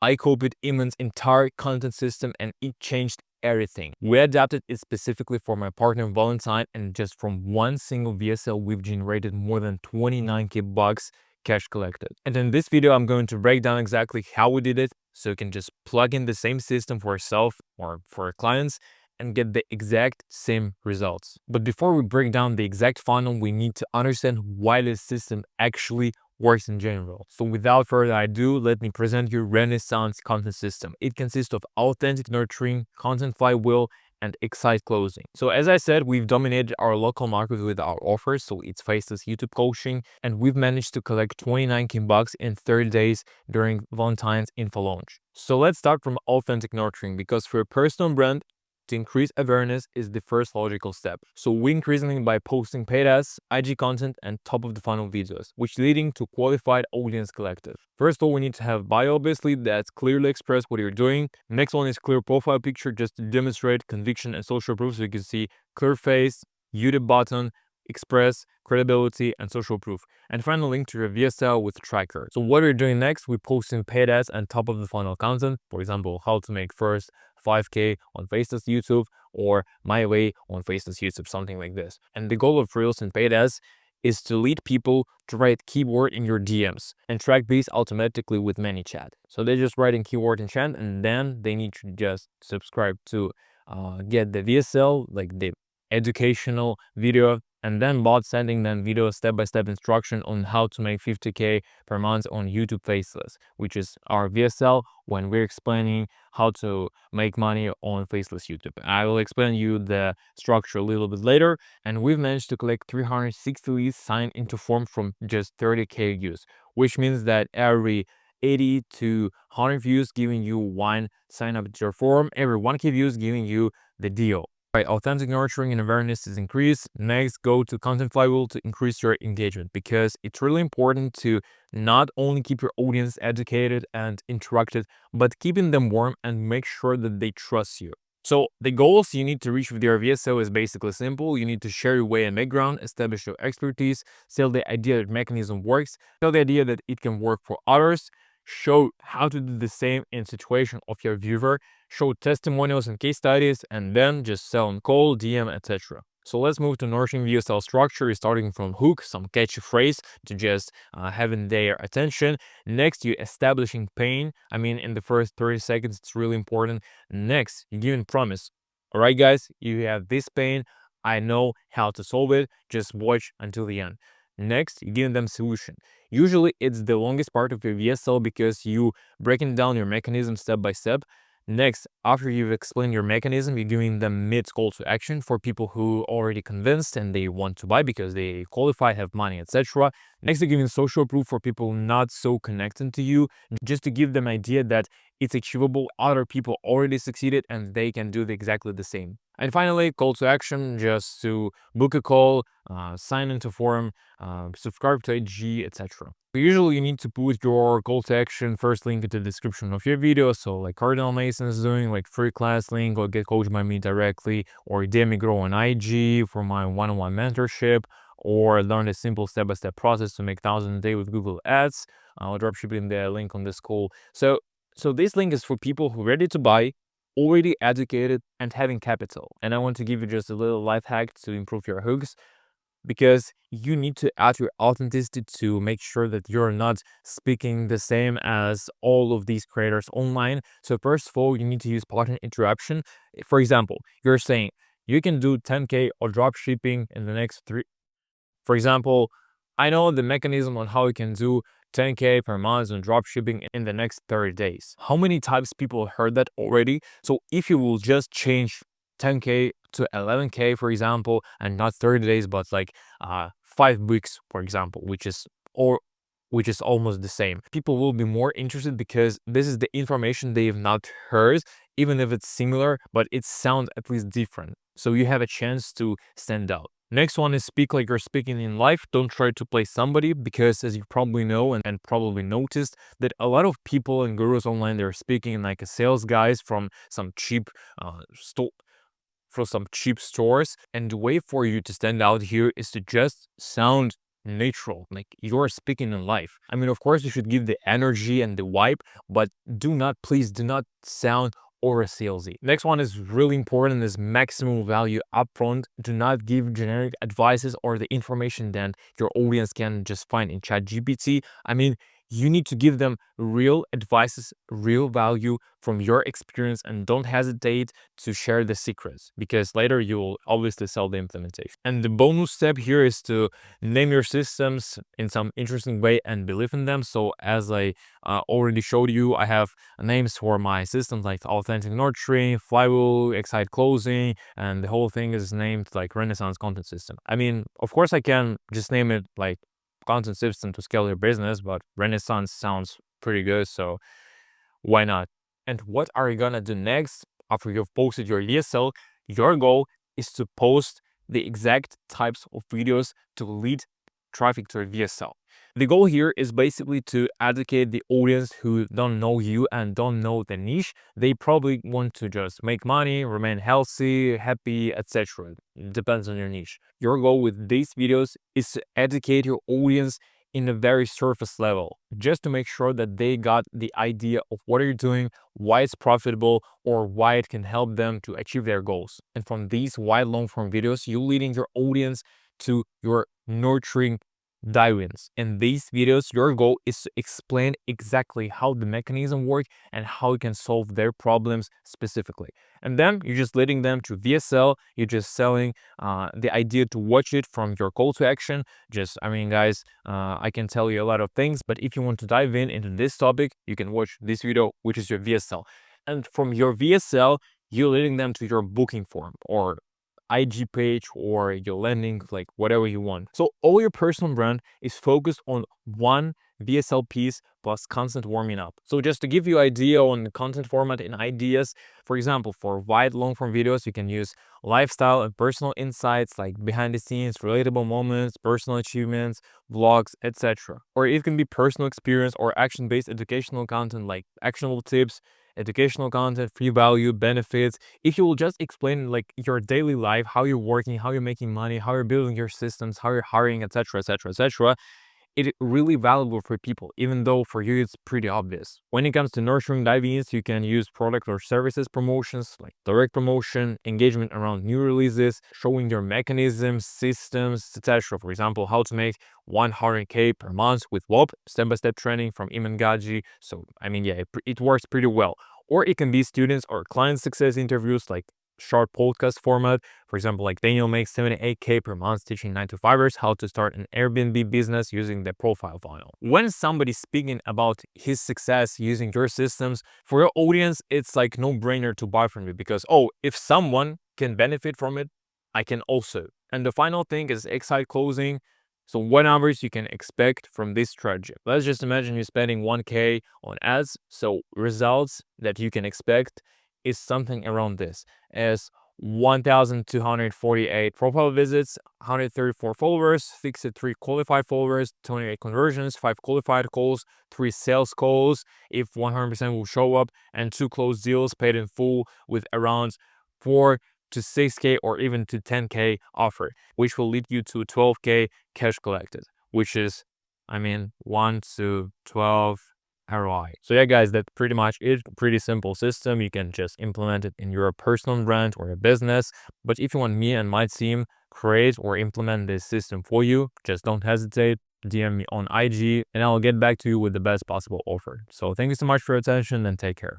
I copied Iman's entire content system and it changed everything. We adapted it specifically for my partner Valentine, and just from one single VSL we've generated more than 29k bucks cash collected. And in this video I'm going to break down exactly how we did it, so you can just plug in the same system for yourself or for your clients and get the exact same results. But before we break down the exact funnel, we need to understand why this system actually works in general. So without further ado, let me present you Renaissance content system. It consists of authentic nurturing, content flywheel, and excite closing. So as I said, we've dominated our local market with our offers, so it's faceless YouTube coaching, and we've managed to collect 29k bucks in 30 days during Valentine's info launch. So let's start from authentic nurturing, because for a personal brand, to increase awareness is the first logical step. So we increasingly by posting paid ads, IG content, and top of the funnel videos, which leading to qualified audience collective. First of all, we need to have bio, obviously, that's clearly express what you're doing. Next one is clear profile picture, just to demonstrate conviction and social proof, so you can see clear face, YouTube button, express, credibility, and social proof. And finally, link to your VSL with tracker. So what we're doing next, we're posting paid ads and top of the funnel content. For example, how to make first 5k on faceless YouTube, or my way on faceless YouTube, something like this. And the goal of Reels and paid ads is to lead people to write keyword in your DMs and track these automatically with ManyChat. So they're just writing keyword in chat, and then they need to just subscribe to get the VSL, like the educational video, and then bot sending them video step-by-step instruction on how to make 50k per month on YouTube faceless, which is our VSL when we're explaining how to make money on faceless YouTube. I will explain you the structure a little bit later, and we've managed to collect 360 leads signed into form from just 30k views, which means that every 80 to 100 views giving you one sign up to your form, every 1k views giving you the deal. Right, authentic nurturing and awareness is increased. Next, go to content flywheel to increase your engagement, because it's really important to not only keep your audience educated and interacted, but keeping them warm and make sure that they trust you. So the goals you need to reach with your VSO is basically simple. You need to share your way and background, establish your expertise, sell the idea that mechanism works, sell the idea that it can work for others, show how to do the same in situation of your viewer, show testimonials and case studies, and then just sell on call, DM, etc. So let's move to nurturing VSL structure, starting from hook, some catchy phrase to just having their attention. Next, you establishing pain. I mean, in the first 30 seconds, it's really important. Next, you giving promise. All right, guys, you have this pain. I know how to solve it. Just watch until the end. Next, you giving them solution. Usually, it's the longest part of your VSL because you breaking down your mechanism step by step. Next, after you've explained your mechanism, you're giving them mid call to action for people who already convinced and they want to buy because they qualify, have money, etc. Next, you're giving social proof for people not so connected to you, just to give them idea that it's achievable, other people already succeeded and they can do exactly the same. And finally, call to action, just to book a call, sign into form, subscribe to IG, etc. Usually you need to put your call to action first link into the description of your video, so like Cardinal Mason is doing, like free class link, or get coached by me directly, or DM me grow on IG for my one-on-one mentorship, or learn a simple step-by-step process to make thousands a day with Google Ads. I'll drop shipping the link on this call. So this link is for people who are ready to buy, already educated, and having capital. And I want to give you just a little life hack to improve your hooks, because you need to add your authenticity to make sure that you're not speaking the same as all of these creators online. So first of all, you need to use pattern interruption. For example, you're saying you can do 10k or drop shipping in the next 3. For example, I know the mechanism on how you can do 10k per month on drop shipping in the next 30 days. How many times people heard that already? So if you will just change 10k to 11k, for example, and not 30 days, but like 5 weeks, for example, which is almost the same, people will be more interested because this is the information they have not heard, even if it's similar, but it sounds at least different. So you have a chance to stand out. Next one is speak like you're speaking in life. Don't try to play somebody, because as you probably know and probably noticed, that a lot of people and gurus online, they're speaking like a sales guys from some cheap stores. And the way for you to stand out here is to just sound natural, like you're speaking in life. I mean, of course, you should give the energy and the vibe, but please do not sound or salesy. Next one is really important, is maximum value upfront. Do not give generic advices or the information that your audience can just find in ChatGPT. I mean, you need to give them real advices, real value from your experience, and don't hesitate to share the secrets, because later you will obviously sell the implementation. And the bonus step here is to name your systems in some interesting way and believe in them. So as I already showed you, I have names for my systems like Authentic Nurturing, Flywheel, Excite Closing, and the whole thing is named like Renaissance Content System. I mean, of course I can just name it like content system to scale your business, but Renaissance sounds pretty good, so why not? And what are you gonna do next after you've posted your VSL? Your goal is to post the exact types of videos to lead traffic to your VSL. The goal here is basically to educate the audience who don't know you and don't know the niche. They probably want to just make money, remain healthy, happy, etc. Depends on your niche. Your goal with these videos is to educate your audience in a very surface level, just to make sure that they got the idea of what you're doing, why it's profitable, or why it can help them to achieve their goals. And from these wide long form videos, you're leading your audience to your nurturing dive-ins. In these videos, your goal is to explain exactly how the mechanism work and how you can solve their problems specifically. And then you're just leading them to VSL. You're just selling the idea to watch it from your call to action. I mean, guys, I can tell you a lot of things, but if you want to dive into this topic, you can watch this video, which is your VSL. And from your VSL, you're leading them to your booking form or IG page or your landing, like whatever you want. So all your personal brand is focused on one VSL piece plus content warming up. So just to give you idea on the content format and ideas, for example, for wide long form videos, you can use lifestyle and personal insights like behind the scenes, relatable moments, personal achievements, vlogs, etc. Or it can be personal experience or action-based educational content like actionable tips, educational content, free value, benefits. If you will just explain like your daily life, how you're working, how you're making money, how you're building your systems, how you're hiring, etc., etc., etc., it really valuable for people, even though for you it's pretty obvious. When it comes to nurturing dive-ins, you can use product or services promotions like direct promotion, engagement around new releases, showing your mechanisms, systems, etc. For example, how to make 100K per month with WOP, step-by-step training from Iman. So I mean, yeah, it works pretty well. Or it can be students or client success interviews like short podcast format. For example, like Daniel makes 78K per month teaching 9-to-5ers how to start an Airbnb business using the profile funnel. When somebody's speaking about his success using your systems, for your audience, it's like no-brainer to buy from you because, oh, if someone can benefit from it, I can also. And the final thing is Excite Closing. So what numbers you can expect from this strategy? Let's just imagine you're spending 1K on ads. So results that you can expect is something around this as 1,248 profile visits, 134 followers, fixed 3 qualified followers, 28 conversions, 5 qualified calls, 3 sales calls if 100% will show up, and 2 closed deals paid in full with around 4 to 6K or even to 10K offer, which will lead you to 12K cash collected, which is, I mean, 1 to 12 ROI. So yeah, guys, that's pretty much it. Pretty simple system. You can just implement it in your personal brand or a business. But if you want me and my team create or implement this system for you, just don't hesitate. DM me on IG and I'll get back to you with the best possible offer. So thank you so much for your attention and take care.